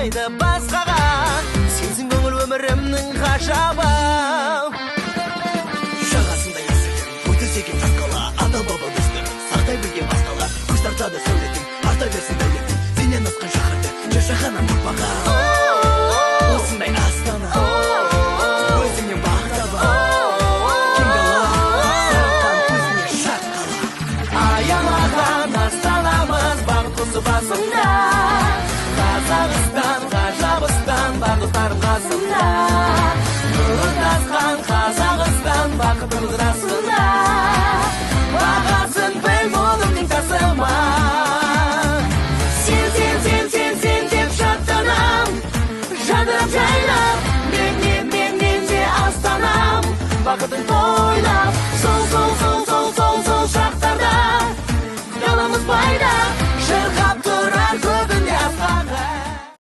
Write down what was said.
болмайды басқаға. Сенсің көңіл өмірімнің ғажабы. Жағасында есігім, өтірсекен тасқала, ата баба дәстүрін сақтай білген басқалар. Көз тартады сәулетің, арта берсін дәулетің, сенен асқан шақырды жашағаннан ұрпаққа. Осындай астана, өзіңнен бақ таба, кең дала, сарқан көзіне шат қала. Аямаған астанамыз бақыт құсы басында. Қазақстан, ғажабыстан, бар достарым қасымда. Нұрын асқан Қазақстан, бақытымыз расында.